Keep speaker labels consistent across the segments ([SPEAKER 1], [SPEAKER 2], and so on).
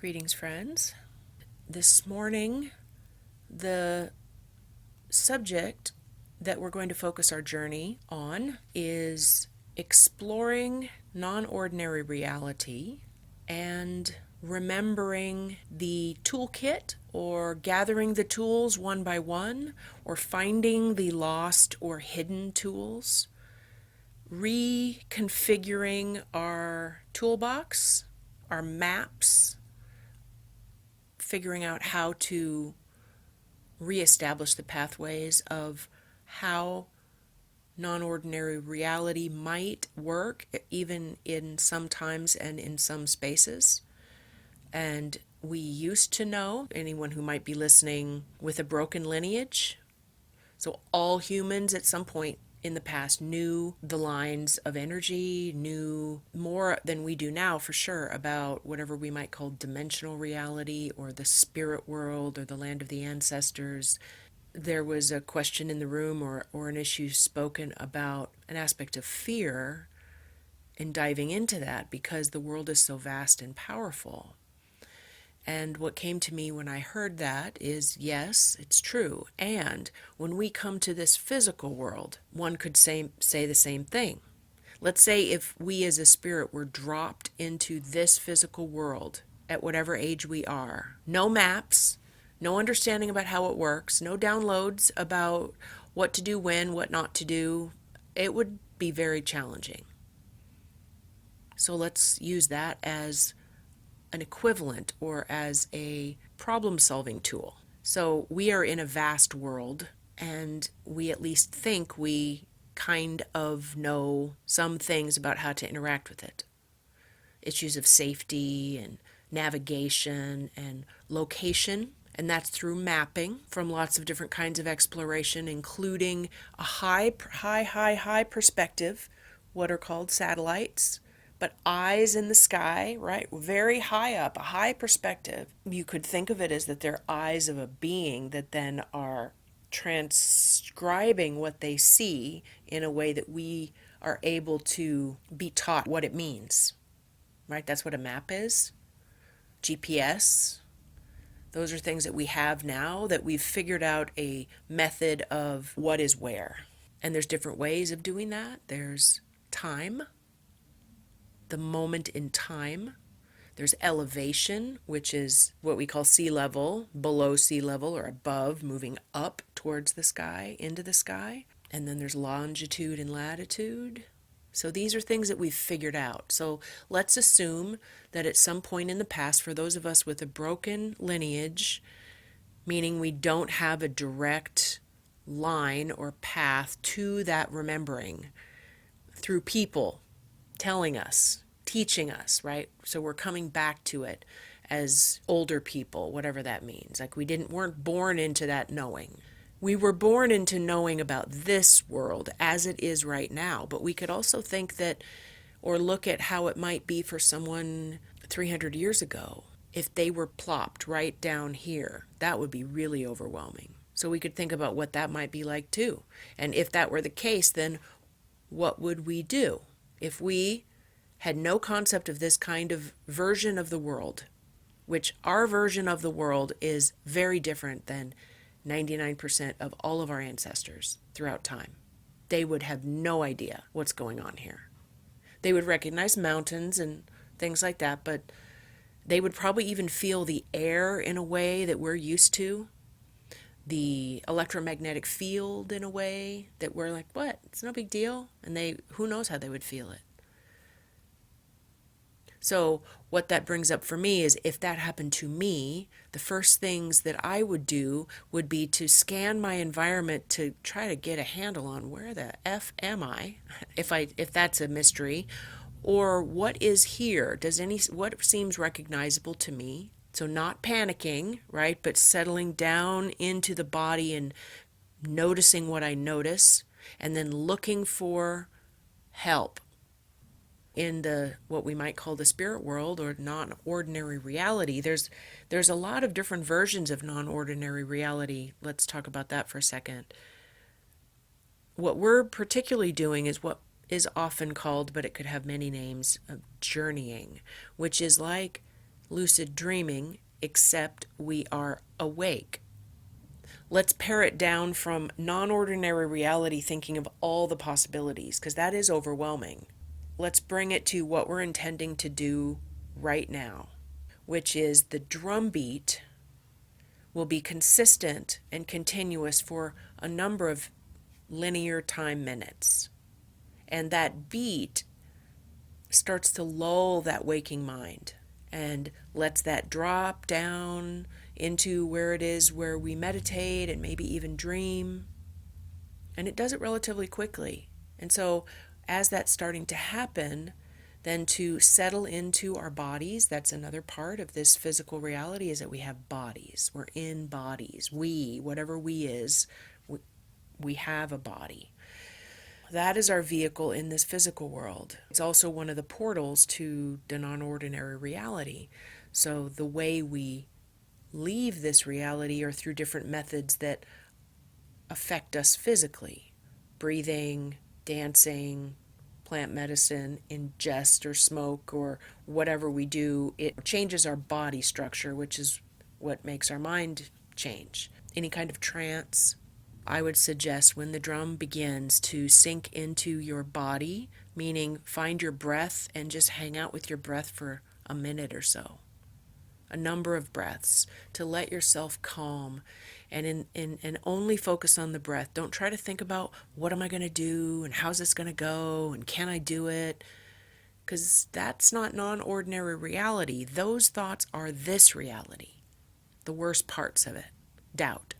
[SPEAKER 1] Greetings, friends. This morning, the subject that we're going to focus our journey on is exploring non-ordinary reality and remembering the toolkit, or gathering the tools one by one, or finding the lost or hidden tools, reconfiguring our toolbox, our maps, figuring out how to reestablish the pathways of how non-ordinary reality might work, even in some times and in some spaces. And we used to know, anyone who might be listening with a broken lineage, so all humans at some point in the past knew the lines of energy, knew more than we do now for sure about whatever we might call dimensional reality or the spirit world or the land of the ancestors. There was a question in the room, or an issue spoken about an aspect of fear in diving into that because the world is so vast and powerful. And what came to me when I heard that is, yes, it's true. And when we come to this physical world, one could say the same thing. Let's say if we as a spirit were dropped into this physical world at whatever age we are, no maps, no understanding about how it works, no downloads about what to do when, what not to do, it would be very challenging. So let's use that as an equivalent or as a problem-solving tool. So we are in a vast world, and we at least think we kind of know some things about how to interact with it. Issues of safety and navigation and location, and that's through mapping from lots of different kinds of exploration, including a high perspective, what are called satellites, but eyes in the sky, right? Very high up, a high perspective. You could think of it as that they're eyes of a being that then are transcribing what they see in a way that we are able to be taught what it means, right? That's what a map is. GPS. Those are things that we have now, that we've figured out a method of what is where. And there's different ways of doing that. There's time, the moment in time. There's elevation, which is what we call sea level, below sea level or above, moving up towards the sky, into the sky. And then there's longitude and latitude. So these are things that we've figured out. So let's assume that at some point in the past, for those of us with a broken lineage, meaning we don't have a direct line or path to that remembering through people telling us, teaching us, right? So we're coming back to it as older people, whatever that means. Like we weren't born into that knowing. We were born into knowing about this world as it is right now, but we could also think that, or look at how it might be for someone 300 years ago. If they were plopped right down here, that would be really overwhelming. So we could think about what that might be like too. And if that were the case, then what would we do? If we had no concept of this kind of version of the world, which our version of the world is very different than 99% of all of our ancestors throughout time. They would have no idea what's going on here. They would recognize mountains and things like that, but they would probably even feel the air in a way that we're used to, the electromagnetic field in a way that we're like, what? It's no big deal. And who knows how they would feel it. So what that brings up for me is, if that happened to me, the first things that I would do would be to scan my environment to try to get a handle on where the F am I, if that's a mystery, or what is here? What seems recognizable to me? So not panicking, right, but settling down into the body and noticing what I notice, and then looking for help in what we might call the spirit world or non-ordinary reality. There's a lot of different versions of non-ordinary reality. Let's talk about that for a second. What we're particularly doing is what is often called, but it could have many names, of journeying, which is like lucid dreaming, except we are awake. Let's pare it down from non ordinary reality, thinking of all the possibilities, because that is overwhelming. Let's bring it to what we're intending to do right now, which is the drumbeat will be consistent and continuous for a number of linear time minutes. And that beat starts to lull that waking mind and lets that drop down into where it is where we meditate and maybe even dream. And it does it relatively quickly. And so, as that's starting to happen, then to settle into our bodies, that's another part of this physical reality, is that we have bodies. We're in bodies. We, whatever we is, we have a body. That is our vehicle in this physical world. It's also one of the portals to the non-ordinary reality. So the way we leave this reality are through different methods that affect us physically. Breathing, dancing, plant medicine, ingest or smoke or whatever we do, it changes our body structure, which is what makes our mind change. Any kind of trance, I would suggest when the drum begins to sink into your body, meaning find your breath and just hang out with your breath for a minute or so. A number of breaths to let yourself calm and only focus on the breath. Don't try to think about what am I going to do and how's this going to go and can I do it? Because that's not non-ordinary reality. Those thoughts are this reality, the worst parts of it, doubt.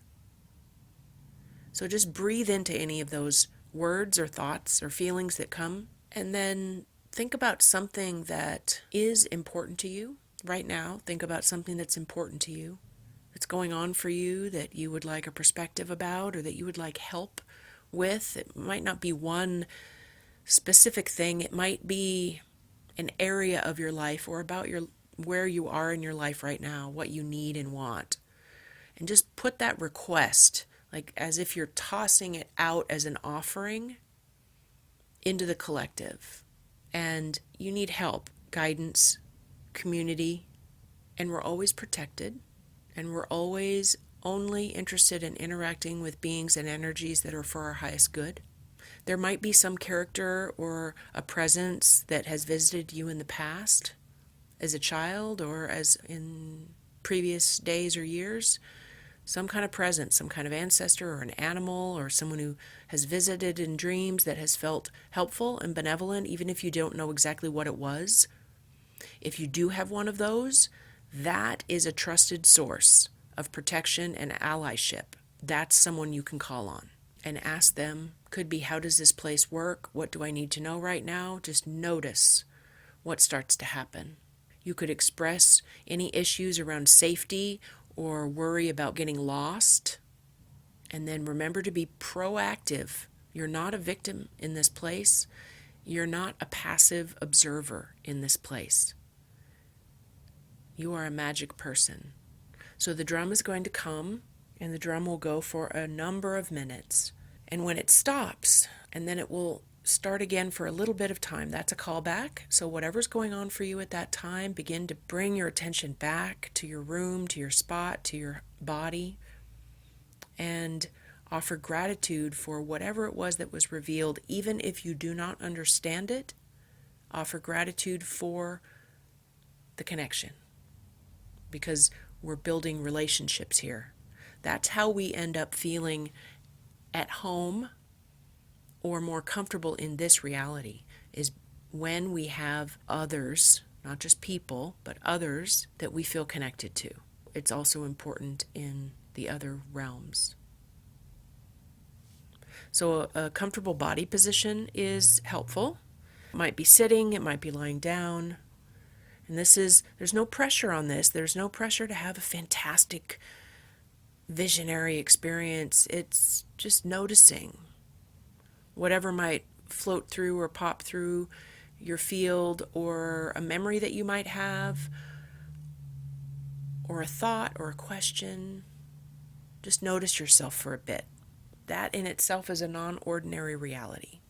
[SPEAKER 1] So just breathe into any of those words or thoughts or feelings that come, and then think about something that is important to you right now. Think about something that's important to you, that's going on for you, that you would like a perspective about or that you would like help with. It might not be one specific thing. It might be an area of your life or about where you are in your life right now, what you need and want. And just put that request, like as if you're tossing it out as an offering, into the collective. And you need help, guidance, community, and we're always protected, and we're always only interested in interacting with beings and energies that are for our highest good. There might be some character or a presence that has visited you in the past as a child or as in previous days or years. Some kind of presence, some kind of ancestor or an animal or someone who has visited in dreams that has felt helpful and benevolent, even if you don't know exactly what it was. If you do have one of those, that is a trusted source of protection and allyship. That's someone you can call on and ask them. Could be, how does this place work? What do I need to know right now? Just notice what starts to happen. You could express any issues around safety or worry about getting lost. And then remember to be proactive. You're not a victim in this place. You're not a passive observer in this place. You are a magic person. So the drum is going to come, and the drum will go for a number of minutes. And when it stops, and then it will start again for a little bit of time, that's a callback. So whatever's going on for you at that time, begin to bring your attention back to your room, to your spot, to your body, and offer gratitude for whatever it was that was revealed. Even if you do not understand it, offer gratitude for the connection, because we're building relationships here. That's how we end up feeling at home or more comfortable in this reality, is when we have others, not just people, but others that we feel connected to. It's also important in the other realms. So a comfortable body position is helpful. It might be sitting, it might be lying down. And there's no pressure on this. There's no pressure to have a fantastic visionary experience. It's just noticing whatever might float through or pop through your field, or a memory that you might have, or a thought or a question. Just notice yourself for a bit. That in itself is a non-ordinary reality.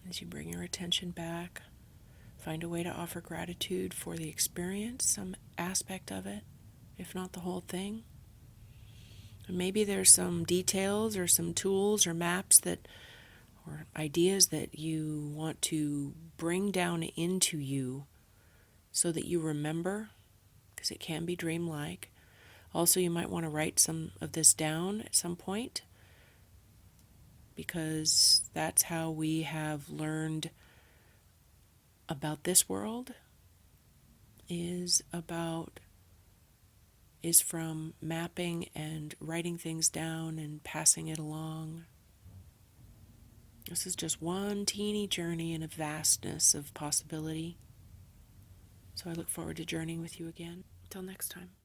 [SPEAKER 1] As you bring your attention back, find a way to offer gratitude for the experience, some aspect of it, if not the whole thing. And maybe there's some details or some tools or maps that, or ideas that you want to bring down into you so that you remember, because it can be dreamlike. Also, you might want to write some of this down at some point, because that's how we have learned about this world, is from mapping and writing things down and passing it along. This is just one teeny journey in a vastness of possibility. So I look forward to journeying with you again. Until next time.